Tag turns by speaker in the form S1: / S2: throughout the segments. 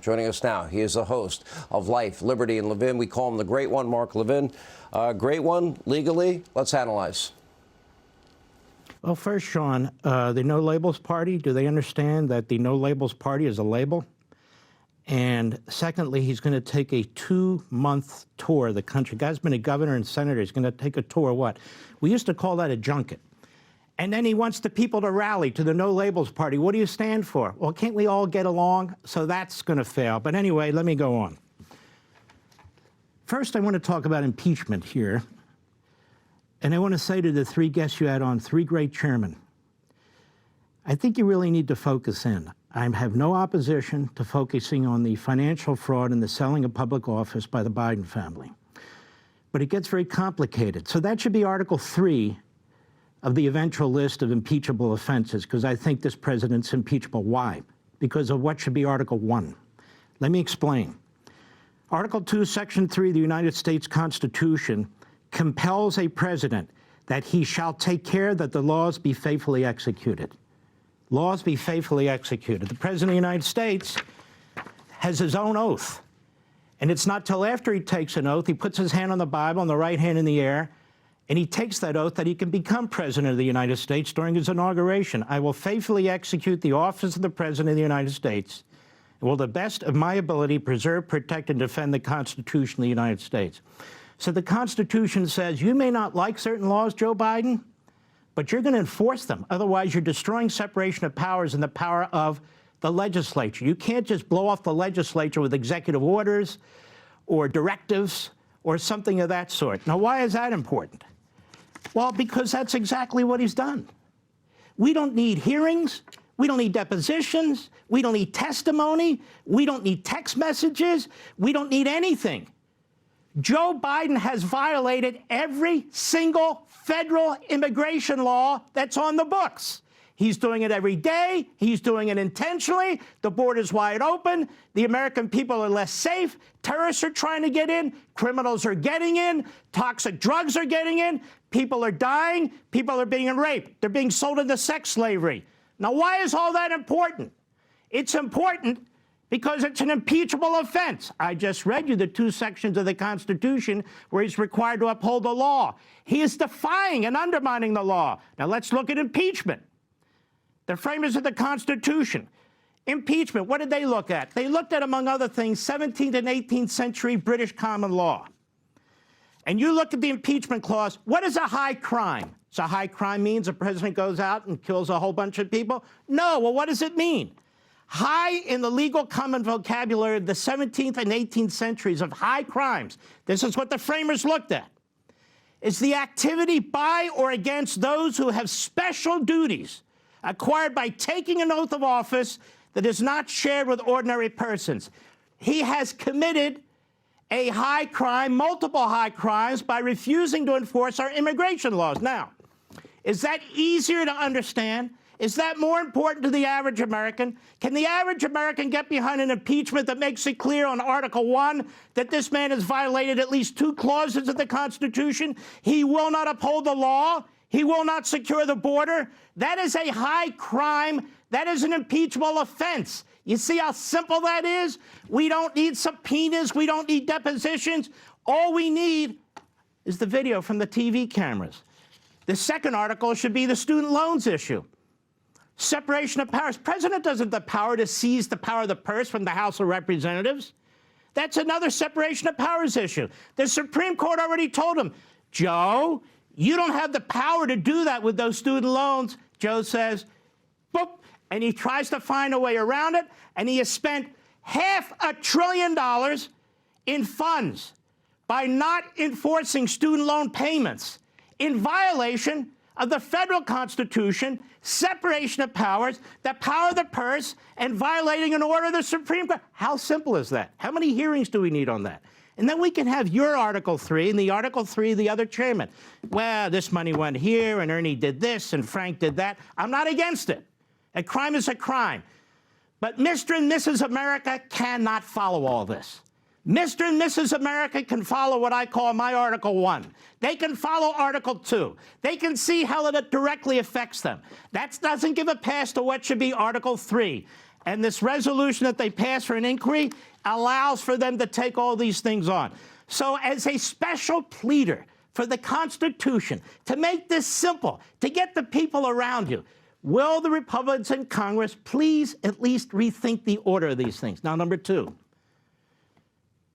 S1: joining us now. He is the host of Life, Liberty, and Levin. We call him the Great One, Mark Levin. Great One, legally, let's analyze.
S2: Well, first, Sean, the No Labels Party, do they understand that the No Labels Party is a label? And secondly, he's going to take a 2-month tour of the country. Guy's been a governor and senator. He's going to take a tour of what? We used to call that a junket. And then he wants the people to rally to the No Labels Party. What do you stand for? Well, can't we all get along? So that's going to fail. But anyway, let me go on. First, I want to talk about impeachment here. And I want to say to the 3 guests you had on, 3 great chairmen, I think you really need to focus in. I have no opposition to focusing on the financial fraud and the selling of public office by the Biden family. But it gets very complicated. So that should be Article 3 of the eventual list of impeachable offenses, because I think this president's impeachable. Why? Because of what should be Article 1. Let me explain. Article 2, Section 3 of the United States Constitution compels a president that he shall take care that the laws be faithfully executed. Laws be faithfully executed. The President of the United States has his own oath. And it's not till after he takes an oath, he puts his hand on the Bible and the right hand in the air, and he takes that oath that he can become President of the United States during his inauguration. I will faithfully execute the office of the President of the United States and will, to the best of my ability, preserve, protect, and defend the Constitution of the United States. So the Constitution says you may not like certain laws, Joe Biden, but you're going to enforce them. Otherwise, you're destroying separation of powers and the power of the legislature. You can't just blow off the legislature with executive orders or directives or something of that sort. Now, why is that important? Well, because that's exactly what he's done. We don't need hearings. We don't need depositions. We don't need testimony. We don't need text messages. We don't need anything. Joe Biden has violated every single federal immigration law that's on the books. He's doing it every day. He's doing it intentionally. The border's wide open. The American people are less safe. Terrorists are trying to get in. Criminals are getting in. Toxic drugs are getting in. People are dying. People are being raped. They're being sold into sex slavery. Now, why is all that important? It's important because it's an impeachable offense. I just read you the 2 sections of the Constitution where he's required to uphold the law. He is defying and undermining the law. Now let's look at impeachment. The framers of the Constitution. Impeachment, what did they look at? They looked at, among other things, 17th and 18th century British common law. And you look at the impeachment clause, what is a high crime? So a high crime means a president goes out and kills a whole bunch of people? No, well, what does it mean? High in the legal common vocabulary of the 17th and 18th centuries of high crimes, this is what the framers looked at, is the activity by or against those who have special duties acquired by taking an oath of office that is not shared with ordinary persons. He has committed a high crime, multiple high crimes, by refusing to enforce our immigration laws. Now, is that easier to understand? Is that more important to the average American? Can the average American get behind an impeachment that makes it clear on Article 1 that this man has violated at least 2 clauses of the Constitution? He will not uphold the law. He will not secure the border. That is a high crime. That is an impeachable offense. You see how simple that is? We don't need subpoenas. We don't need depositions. All we need is the video from the TV cameras. The second article should be the student loans issue. Separation of powers. President doesn't have the power to seize the power of the purse from the House of Representatives. That's another separation of powers issue. The Supreme Court already told him, Joe, you don't have the power to do that with those student loans. Joe says, boop, and he tries to find a way around it, and he has spent $500 billion in funds by not enforcing student loan payments in violation of the federal Constitution, separation of powers, the power of the purse, and violating an order of the Supreme Court. How simple is that? How many hearings do we need on that? And then we can have your Article 3 and the Article 3 of the other chairman. Well, this money went here, and Ernie did this, and Frank did that. I'm not against it. A crime is a crime. But Mr. and Mrs. America cannot follow all this. Mr. and Mrs. America can follow what I call my Article 1. They can follow Article 2. They can see how it directly affects them. That doesn't give a pass to what should be Article 3. And this resolution that they passed for an inquiry allows for them to take all these things on. So as a special pleader for the Constitution, to make this simple, to get the people around you, will the Republicans in Congress please at least rethink the order of these things? Now, number two,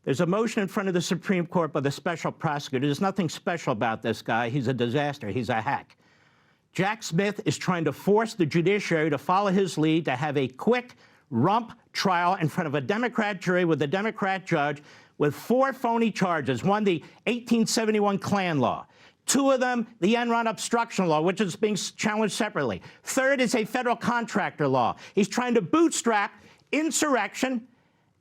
S2: there's a motion in front of the Supreme Court by the special prosecutor. There's nothing special about this guy. He's a disaster. He's a hack. Jack Smith is trying to force the judiciary to follow his lead, to have a quick rump trial in front of a Democrat jury with a Democrat judge with 4 phony charges. One, the 1871 Klan law. 2 of them, the Enron obstruction law, which is being challenged separately. 3rd is a federal contractor law. He's trying to bootstrap insurrection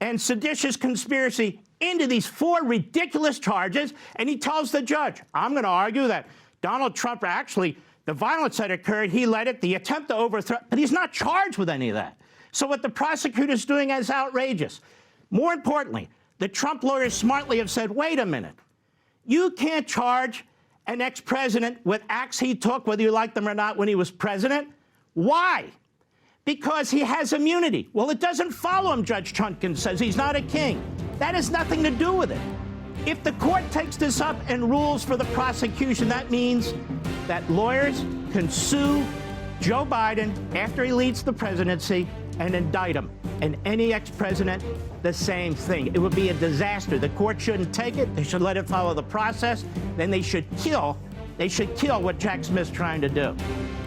S2: and seditious conspiracy into these 4 ridiculous charges, and he tells the judge, I'm going to argue that Donald Trump actually, the violence that occurred, he led it, the attempt to overthrow, but he's not charged with any of that. So what the prosecutor's doing is outrageous. More importantly, the Trump lawyers smartly have said, wait a minute, you can't charge an ex-president with acts he took, whether you like them or not, when he was president. Why? Because he has immunity. Well, it doesn't follow him, Judge Chutkan says. He's not a king. That has nothing to do with it. If the court takes this up and rules for the prosecution, that means that lawyers can sue Joe Biden after he leads the presidency and indict him. And any ex-president, the same thing. It would be a disaster. The court shouldn't take it. They should let it follow the process. Then they should kill what Jack Smith's trying to do.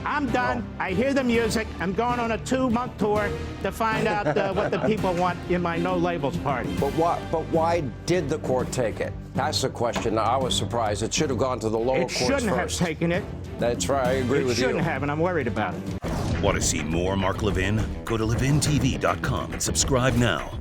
S2: I'm done. I hear the music. I'm going on a 2-month tour to find out what the people want in my no labels party.
S1: But why did the court take it? That's the question. I was surprised. It should have gone to the lower courts first.
S2: It shouldn't have taken it.
S1: That's right. I agree with you.
S2: It shouldn't have, and I'm worried about it.
S3: Want to see more Mark Levin? Go to levintv.com and subscribe now.